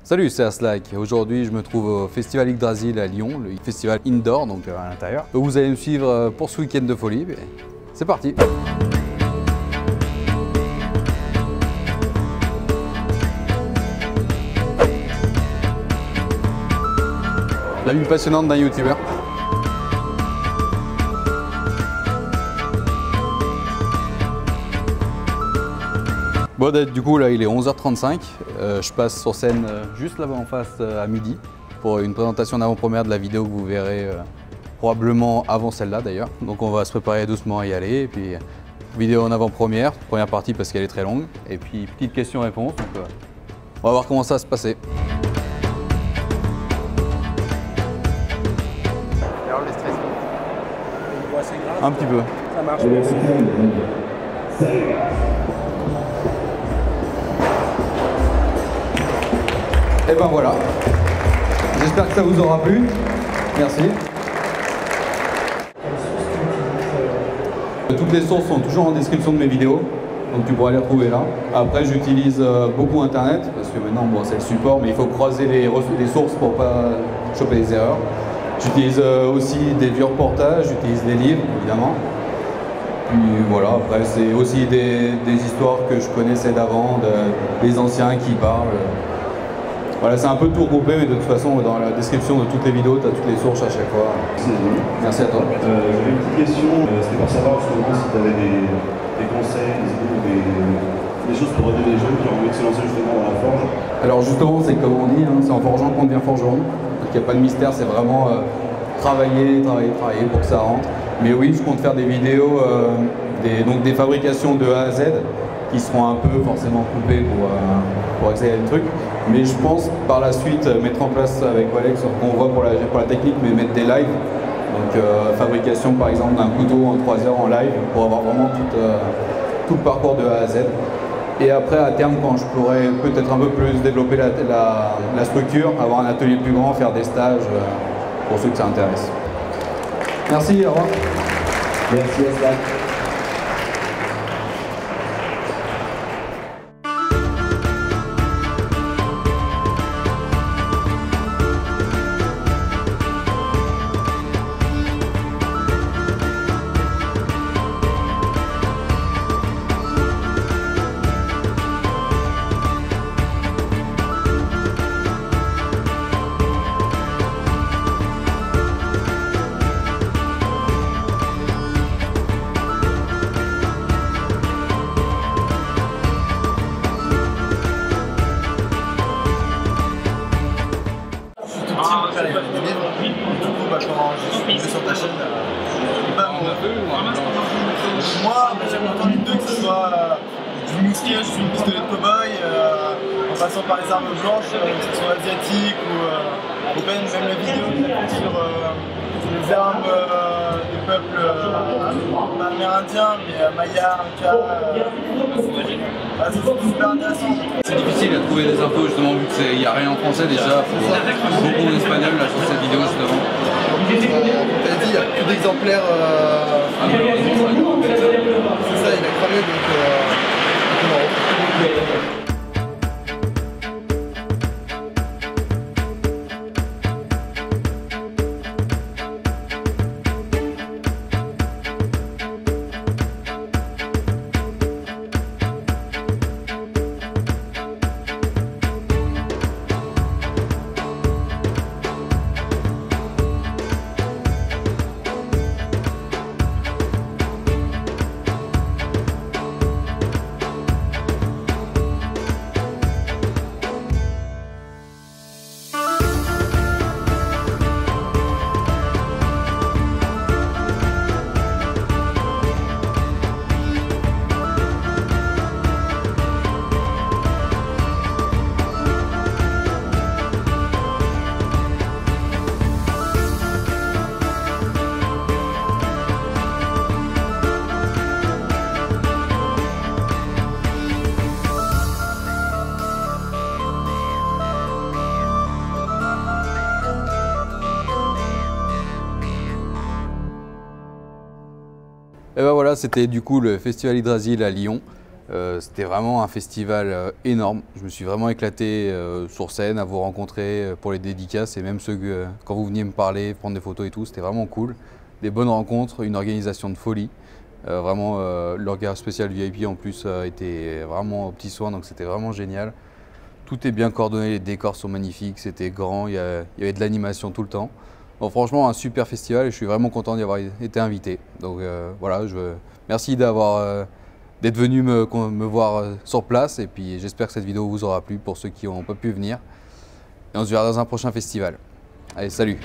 Salut, c'est Aslak. Aujourd'hui, je me trouve au Festival Yggdrasil à Lyon, le festival indoor, donc à l'intérieur. Vous allez me suivre pour ce week-end de folie. C'est parti! La vie passionnante d'un youtubeur. Bon, du coup, là, il est 11h35. Je passe sur scène juste là-bas en face à midi pour une présentation d'avant-première de la vidéo que vous verrez probablement avant celle-là d'ailleurs. Donc, on va se préparer doucement à y aller. Et puis, vidéo en avant-première, première partie parce qu'elle est très longue. Et puis, petite question-réponse. Donc, on va voir comment ça va se passer. Alors, le stress, c'est grave. Un petit peu. Ça marche. Et ben voilà, j'espère que ça vous aura plu, merci. Toutes les sources sont toujours en description de mes vidéos, donc tu pourras les retrouver là. Après j'utilise beaucoup internet, parce que maintenant bon, c'est le support, mais il faut croiser les sources pour pas choper les erreurs. J'utilise aussi des vieux reportages, j'utilise des livres évidemment. Puis voilà, après c'est aussi des histoires que je connaissais d'avant, des anciens qui parlent. Voilà, c'est un peu tout regroupé, mais de toute façon, dans la description de toutes les vidéos, tu as toutes les sources à chaque fois. Merci à toi. J'avais une petite question, c'était pour savoir justement si tu avais des conseils, des choses pour aider les jeunes qui ont envie de se lancer justement dans la forge. Alors justement, c'est comme on dit, hein, c'est en forgeant qu'on devient forgeron. Donc il n'y a pas de mystère, c'est vraiment travailler pour que ça rentre. Mais oui, je compte faire des vidéos, donc des fabrications de A à Z, qui seront un peu forcément coupées pour accélérer le truc. Mais je pense par la suite mettre en place avec Alex, qu'on voit pour la technique, mais mettre des lives. Donc fabrication par exemple d'un couteau en 3 heures en live pour avoir vraiment tout le parcours de A à Z. Et après à terme, quand je pourrais peut-être un peu plus développer la structure, avoir un atelier plus grand, faire des stages pour ceux que ça intéresse. Merci, au revoir. Merci Aslak. Quand je suis tombé sur ta chaîne, moi j'aime entendu deux, que ce soit du mousquet, je suis une pistolet de cow-boy, en passant par les armes blanches, que ce soit asiatique ou européenne, même la vidéo sur les armes des peuples pas amérindiens, mais Maya, Inca, c'est super intéressant. C'est difficile à trouver des infos justement vu qu'il n'y a rien en français déjà, il faut beaucoup en espagnol là sur cette vidéo justement. T'as dit, il n'y a plus d'exemplaires. C'est ça, il a cramé donc. Et ben voilà, c'était du coup le Festival Yggdrasil à Lyon. C'était vraiment un festival énorme. Je me suis vraiment éclaté sur scène à vous rencontrer pour les dédicaces et même ceux que quand vous veniez me parler, prendre des photos et tout, c'était vraiment cool. Des bonnes rencontres, une organisation de folie. Vraiment, le regard spécial VIP en plus était vraiment aux petits soins, donc c'était vraiment génial. Tout est bien coordonné, les décors sont magnifiques, c'était grand, il y avait de l'animation tout le temps. Donc franchement, un super festival et je suis vraiment content d'y avoir été invité. Donc voilà, merci d'être venu me voir sur place et puis j'espère que cette vidéo vous aura plu pour ceux qui n'ont pas pu venir. Et on se verra dans un prochain festival. Allez, salut!